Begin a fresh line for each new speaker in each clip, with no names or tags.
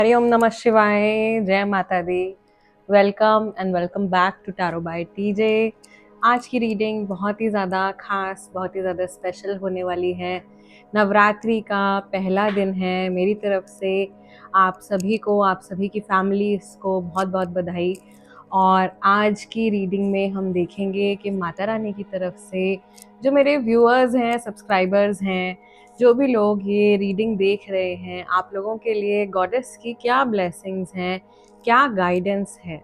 हरि ओम नमः शिवाय। जय माता दी। Welcome and welcome back to tarot by TJ. आज की रीडिंग बहुत ही ज़्यादा खास, बहुत ही ज़्यादा स्पेशल होने वाली है। नवरात्रि का पहला दिन है। मेरी तरफ से आप सभी को, आप सभी की फैमिलीज़ को बहुत बहुत बधाई। और आज की रीडिंग में हम देखेंगे कि माता रानी की तरफ से जो मेरे व्यूअर्स हैं, सब्सक्राइबर्स हैं, जो भी लोग ये रीडिंग देख रहे हैं, आप लोगों के लिए गॉडेस की क्या ब्लेसिंग्स हैं, क्या गाइडेंस है।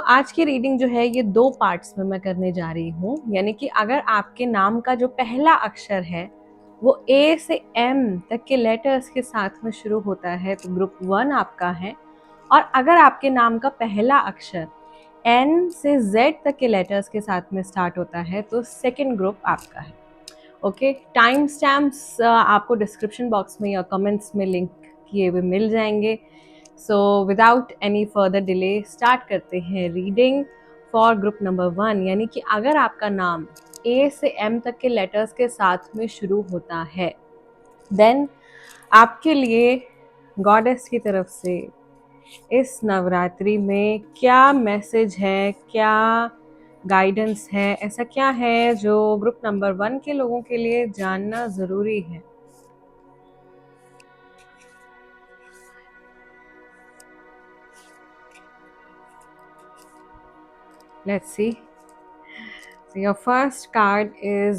आज की रीडिंग जो है ये 2 पार्ट्स में मैं करने जा रही हूँ। यानी कि अगर आपके नाम का जो पहला अक्षर है वो ए से एम तक के लेटर्स के साथ में शुरू होता है तो ग्रुप 1 आपका है। और अगर आपके नाम का पहला अक्षर एन से जेड तक के लेटर्स के साथ में स्टार्ट होता है तो सेकेंड ग्रुप आपका है। ओके, टाइम स्टैम्प्स आपको डिस्क्रिप्शन बॉक्स में या कमेंट्स में लिंक किए हुए मिल जाएंगे। So without any further delay start करते हैं रीडिंग फॉर ग्रुप नंबर 1। यानी कि अगर आपका नाम ए से एम तक के लेटर्स के साथ में शुरू होता है देन आपके लिए गॉडेस की तरफ से इस नवरात्रि में क्या मैसेज है, क्या गाइडेंस है, ऐसा क्या है जो ग्रुप नंबर 1 के लोगों के लिए जानना ज़रूरी है। Let's see. Your first card is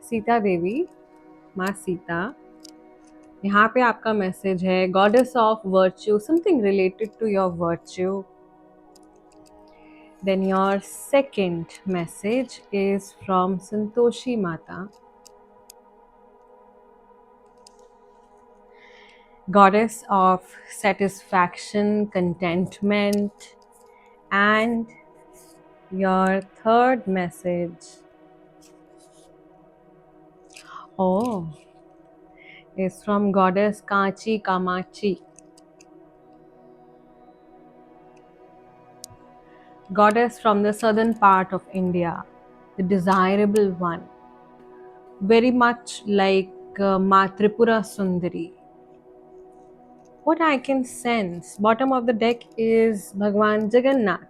Sita Devi, माँ सीता। यहाँ पे आपका मैसेज है goddess of virtue, something related to your virtue. Then your second message is from Santoshi Mata, goddess of satisfaction, contentment. And your third message, oh, is from goddess Kachi Kamachi, goddess from the southern part of India, the desirable one, very much like Ma Tripura Sundari. What I can sense, bottom of the deck is Bhagwan Jagannath,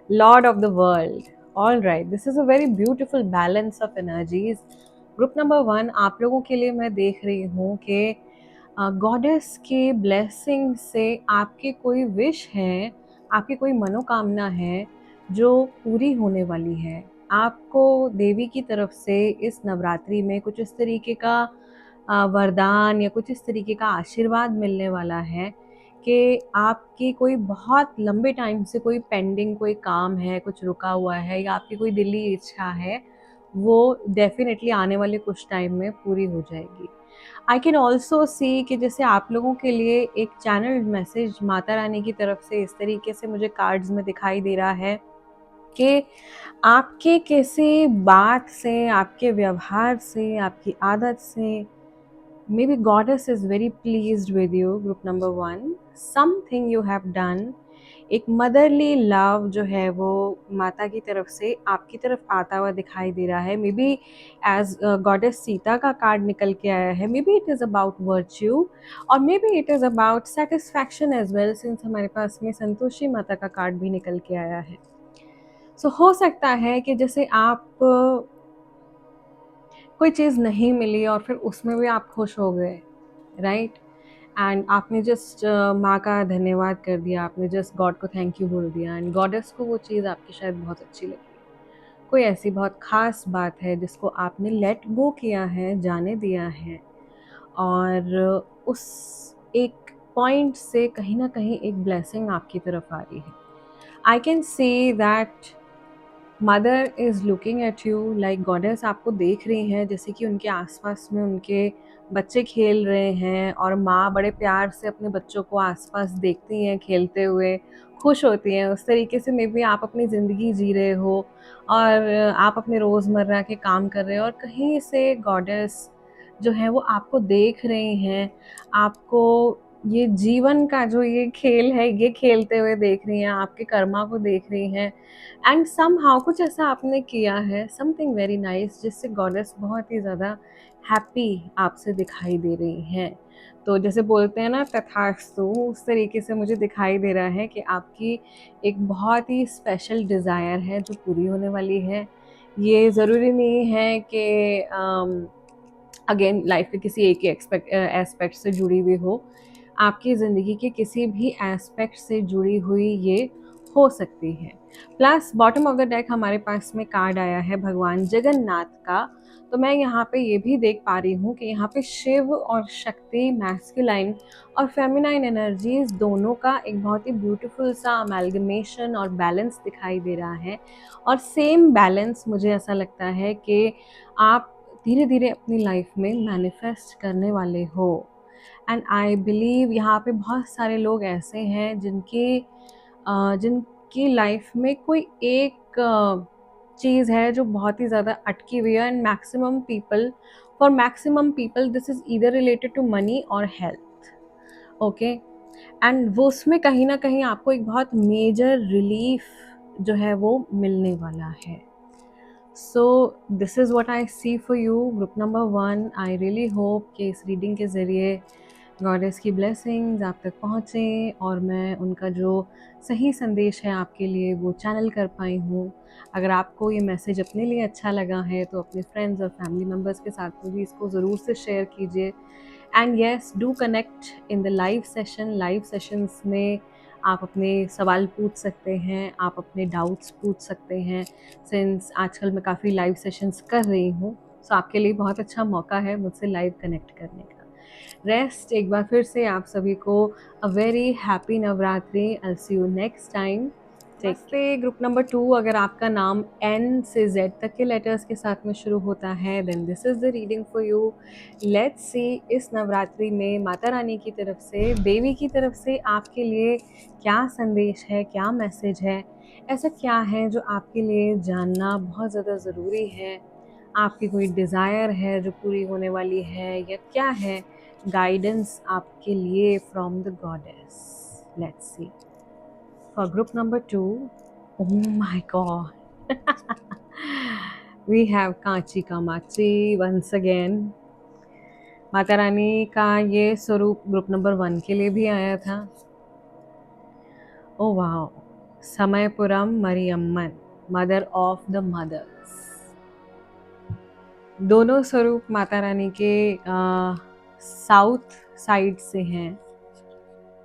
Lord of the world. All right, this is a very beautiful balance of energies. Group number 1 आप लोगों के लिए मैं देख रही हूँ कि goddess के ब्लेसिंग से आपकी कोई विश है, आपकी कोई मनोकामना है जो पूरी होने वाली है। आपको देवी की तरफ से इस नवरात्रि में कुछ इस तरीके का वरदान या कुछ इस तरीके का आशीर्वाद मिलने वाला है कि आपकी कोई बहुत लंबे टाइम से कोई पेंडिंग कोई काम है, कुछ रुका हुआ है या आपकी कोई दिली इच्छा है, वो डेफिनेटली आने वाले कुछ टाइम में पूरी हो जाएगी। आई कैन ऑल्सो सी कि जैसे आप लोगों के लिए एक चैनल मैसेज माता रानी की तरफ से इस तरीके से मुझे कार्ड्स में दिखाई दे रहा है कि आपके किसी बात से, आपके व्यवहार से, आपकी आदत से maybe goddess is very pleased with you. Group number 1, something you have done, एक मदरली लव जो है वो माता की तरफ से आपकी तरफ आता हुआ दिखाई दे रहा है। Maybe as goddess Sita का कार्ड निकल के आया है, maybe it is about virtue और maybe it is about satisfaction as well, since हमारे पास में संतोषी माता का कार्ड भी निकल के आया है। हो सकता है कि जैसे आप कोई चीज़ नहीं मिली और फिर उसमें भी आप खुश हो गए, राइट? एंड आपने जस्ट माँ का धन्यवाद कर दिया, आपने जस्ट गॉड को थैंक यू बोल दिया एंड गॉडेस को वो चीज़ आपकी शायद बहुत अच्छी लगी। कोई ऐसी बहुत ख़ास बात है जिसको आपने लेट गो किया है, जाने दिया है और उस एक पॉइंट से कहीं न कहीं एक ब्लेसिंग आपकी तरफ आ रही है। I can see that mother is looking at you, like goddess आपको देख रही हैं जैसे कि उनके आसपास में उनके बच्चे खेल रहे हैं और माँ बड़े प्यार से अपने बच्चों को आसपास देखती हैं खेलते हुए, खुश होती हैं। उस तरीके से मे बी आप अपनी ज़िंदगी जी रहे हो और आप अपने रोज़मर्रा के काम कर रहे हो और कहीं से गॉडेस जो है वो आपको देख रही हैं, आपको ये जीवन का जो ये खेल है ये खेलते हुए देख रही हैं, आपके कर्मा को देख रही हैं एंड समहाउ कुछ ऐसा आपने किया है, समथिंग वेरी नाइस, जिससे गॉडेस बहुत ही ज़्यादा हैप्पी आपसे दिखाई दे रही हैं। तो जैसे बोलते हैं ना तथास्तु, उस तरीके से मुझे दिखाई दे रहा है कि आपकी एक बहुत ही स्पेशल डिज़ायर है जो पूरी होने वाली है। ये ज़रूरी नहीं है कि अगेन लाइफ के किसी एक ही एस्पेक्ट से जुड़ी हुई हो, आपकी ज़िंदगी के किसी भी एस्पेक्ट से जुड़ी हुई ये हो सकती है। Plus bottom of the deck हमारे पास में कार्ड आया है भगवान जगन्नाथ का। तो मैं यहाँ पे ये भी देख पा रही हूँ कि यहाँ पे शिव और शक्ति, मैस्कुलाइन और फेमिनाइन एनर्जीज दोनों का एक बहुत ही ब्यूटीफुल सा अमेलगमेशन और बैलेंस दिखाई दे रहा है। और सेम बैलेंस मुझे ऐसा लगता है कि आप धीरे धीरे अपनी लाइफ में मैनिफेस्ट करने वाले हो। एंड आई बिलीव यहाँ पे बहुत सारे लोग ऐसे हैं जिनकी लाइफ में कोई एक चीज़ है जो बहुत ही ज़्यादा अटकी हुई है। And for maximum people this is either related to money और हेल्थ। ओके, एंड वो उसमें कहीं ना कहीं आपको एक बहुत मेजर रिलीफ जो है वो मिलने वाला है। So this is what I see for you, group number 1. I really hope कि इस रीडिंग के ज़रिए गॉडेस की ब्लेसिंग्स आप तक पहुँचें और मैं उनका जो सही संदेश है आपके लिए वो चैनल कर पाई हूँ। अगर आपको ये मैसेज अपने लिए अच्छा लगा है तो अपने फ्रेंड्स और फैमिली मेम्बर्स के साथ में भी इसको ज़रूर से शेयर कीजिए। And yes, do connect in the live sessions में आप अपने सवाल पूछ सकते हैं, आप अपने डाउट्स पूछ सकते हैं। सिंस आजकल मैं काफ़ी लाइव सेशंस कर रही हूँ, सो आपके लिए बहुत अच्छा मौका है मुझसे लाइव कनेक्ट करने का। रेस्ट एक बार फिर से आप सभी को a very happy Navratri. I see you next time. नमस्ते ग्रुप नंबर 2। अगर आपका नाम N से Z तक के लेटर्स के साथ में शुरू होता है then this is the reading for you. Let's see इस नवरात्रि में माता रानी की तरफ से, देवी की तरफ से आपके लिए क्या संदेश है, क्या मैसेज है, ऐसा क्या है जो आपके लिए जानना बहुत ज़्यादा ज़रूरी है। आपकी कोई डिज़ायर है जो पूरी होने वाली है या क्या है गाइडेंस आपके लिए from the goddess. Let's see for group number 2. Oh my god. We have Kanchi Kamachi once again. Mata Rani का ये स्वरूप ग्रुप नंबर 1 के लिए भी आया था। ओ वाह, Samayapuram Mariamman, mother of the mothers. दोनों स्वरूप माता रानी के साउथ साइड से हैं।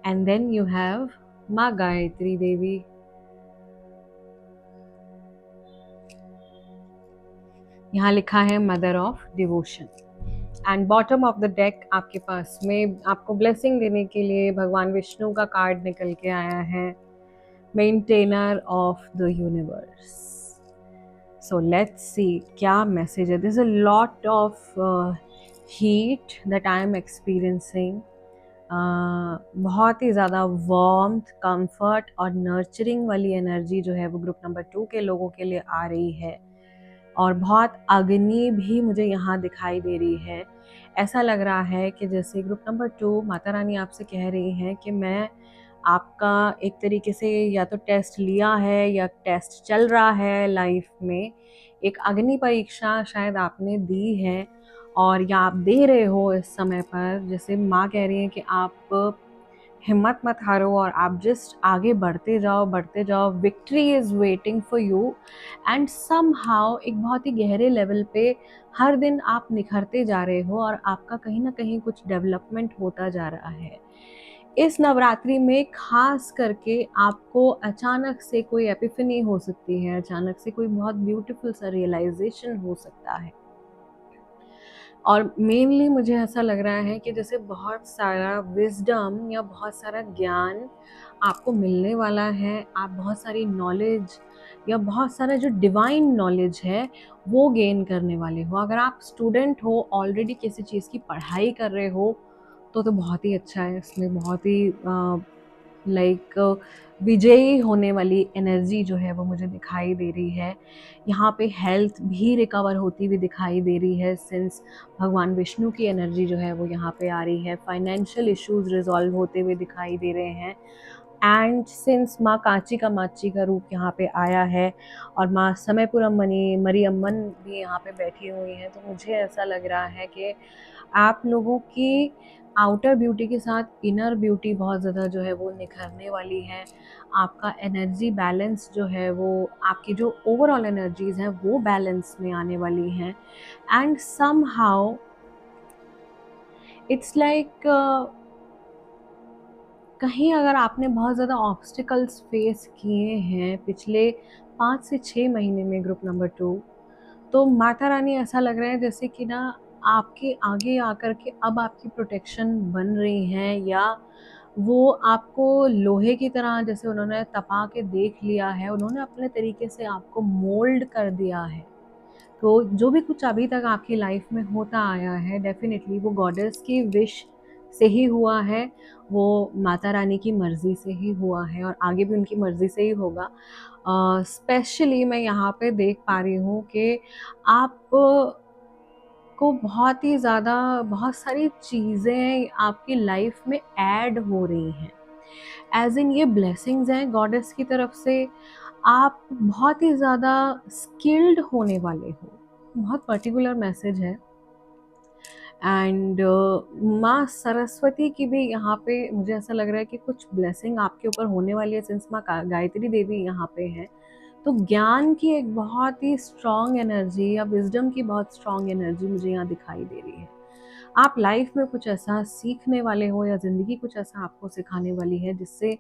एंड देन यू हैव माँ गायत्री देवी। यहाँ लिखा है mother of devotion. And bottom of the deck आपके पास में आपको ब्लेसिंग देने के लिए भगवान विष्णु का कार्ड निकल के आया है, maintainer of the universe. So let's see क्या मैसेज है। This a lot of heat that I am experiencing. बहुत ही ज़्यादा वार्मथ, कंफर्ट और नर्चरिंग वाली एनर्जी जो है वो ग्रुप नंबर 2 के लोगों के लिए आ रही है। और बहुत अग्नि भी मुझे यहाँ दिखाई दे रही है। ऐसा लग रहा है कि जैसे ग्रुप नंबर 2 माता रानी आपसे कह रही हैं कि मैं आपका एक तरीके से या तो टेस्ट लिया है या टेस्ट चल रहा है लाइफ में। एक अग्नि परीक्षा शायद आपने दी है और या आप दे रहे हो इस समय पर। जैसे माँ कह रही हैं कि आप हिम्मत मत हारो और आप जस्ट आगे बढ़ते जाओ। Victory is waiting for you. And somehow एक बहुत ही गहरे लेवल पे हर दिन आप निखरते जा रहे हो और आपका कहीं ना कहीं कुछ डेवलपमेंट होता जा रहा है। इस नवरात्रि में खास करके आपको अचानक से कोई एपिफनी हो सकती है, अचानक से कोई बहुत ब्यूटीफुल सा रियलाइजेशन हो सकता है। और मेनली मुझे ऐसा लग रहा है कि जैसे बहुत सारा विजडम या बहुत सारा ज्ञान आपको मिलने वाला है। आप बहुत सारी नॉलेज या बहुत सारा जो डिवाइन नॉलेज है वो गेन करने वाले हो। अगर आप स्टूडेंट हो, ऑलरेडी किसी चीज़ की पढ़ाई कर रहे हो तो बहुत ही अच्छा है। इसमें बहुत ही लाइक विजयी होने वाली एनर्जी जो है वो मुझे दिखाई दे रही है। यहाँ पे हेल्थ भी रिकवर होती हुई दिखाई दे रही है सिंस भगवान विष्णु की एनर्जी जो है वो यहाँ पे आ रही है। फाइनेंशियल इश्यूज रिजॉल्व होते हुए दिखाई दे रहे हैं। एंड सिंस माँ कांची का माची का रूप यहाँ पे आया है और माँ समयपुरम मरियम्मन भी यहाँ पे बैठी हुई हैं, तो मुझे ऐसा लग रहा है कि आप लोगों की आउटर ब्यूटी के साथ इनर ब्यूटी बहुत ज़्यादा जो है वो निखरने वाली है। आपका एनर्जी बैलेंस जो है वो, आपकी जो ओवरऑल एनर्जीज़ हैं वो बैलेंस में आने वाली हैं। एंड समहाउ इट्स लाइक कहीं अगर आपने बहुत ज़्यादा ऑब्स्टिकल्स फेस किए हैं पिछले 5 से 6 महीने में ग्रुप नंबर 2, तो माता रानी ऐसा लग रहा है जैसे कि ना आपके आगे आकर के अब आपकी प्रोटेक्शन बन रही हैं, या वो आपको लोहे की तरह जैसे उन्होंने तपा के देख लिया है, उन्होंने अपने तरीके से आपको मोल्ड कर दिया है। तो जो भी कुछ अभी तक आपकी लाइफ में होता आया है डेफ़िनेटली वो गॉडेस की विश से ही हुआ है, वो माता रानी की मर्ज़ी से ही हुआ है और आगे भी उनकी मर्ज़ी से ही होगा। स्पेशली मैं यहाँ पे देख पा रही हूँ कि आप को बहुत ही ज़्यादा बहुत सारी चीज़ें आपकी लाइफ में ऐड हो रही हैं। एज़ इन ये ब्लेसिंग्स हैं गॉडेस की तरफ से। आप बहुत ही ज़्यादा स्किल्ड होने वाले हो। बहुत पर्टिकुलर मैसेज है। एंड माँ सरस्वती की भी यहाँ पे मुझे ऐसा लग रहा है कि कुछ ब्लेसिंग आपके ऊपर होने वाली है, सिंस माँ गायत्री देवी यहाँ पे है। तो ज्ञान की एक बहुत ही स्ट्रॉन्ग एनर्जी या विजडम की बहुत स्ट्रॉन्ग एनर्जी मुझे यहाँ दिखाई दे रही है। आप लाइफ में कुछ ऐसा सीखने वाले हो या ज़िंदगी कुछ ऐसा आपको सिखाने वाली है जिससे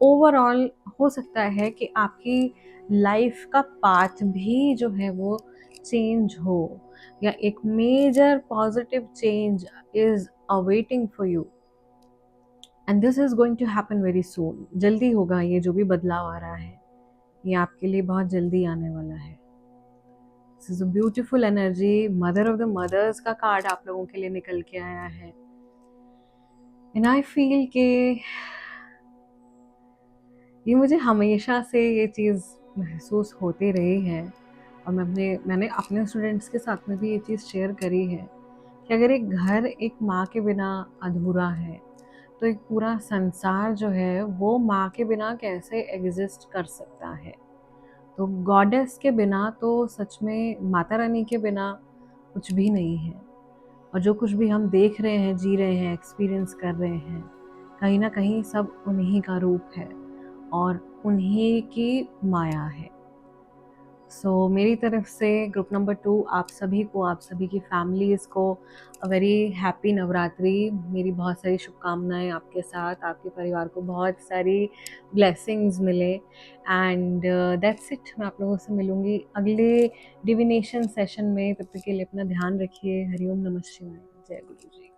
ओवरऑल हो सकता है कि आपकी लाइफ का पाथ भी जो है वो चेंज हो, या एक major positive change is awaiting for you and this is going to happen very soon. जल्दी होगा, ये जो भी बदलाव आ रहा है ये आपके लिए बहुत जल्दी आने वाला है। This is a beautiful energy. Mother of the mothers का कार्ड आप लोगों के लिए निकल के आया है एंड आई फील के ये मुझे हमेशा से ये चीज़ महसूस होती रही है और मैंने अपने स्टूडेंट्स के साथ में भी ये चीज़ शेयर करी है कि अगर एक घर एक माँ के बिना अधूरा है तो एक पूरा संसार जो है वो माँ के बिना कैसे एग्जिस्ट कर सकता है। तो गॉडेस के बिना तो सच में माता रानी के बिना कुछ भी नहीं है। और जो कुछ भी हम देख रहे हैं, जी रहे हैं, एक्सपीरियंस कर रहे हैं, कहीं ना कहीं सब उन्हीं का रूप है और उन्हीं की माया है। सो मेरी तरफ से ग्रुप नंबर 2 आप सभी को, आप सभी की फैमिलीज़ को अ वेरी हैप्पी नवरात्रि। मेरी बहुत सारी शुभकामनाएं आपके साथ, आपके परिवार को बहुत सारी ब्लेसिंग्स मिले एंड दैट्स इट। मैं आप लोगों से मिलूंगी अगले डिविनेशन सेशन में। तब तक के लिए अपना ध्यान रखिए। हरिओम नमः शिवाय। जय गुरु जी।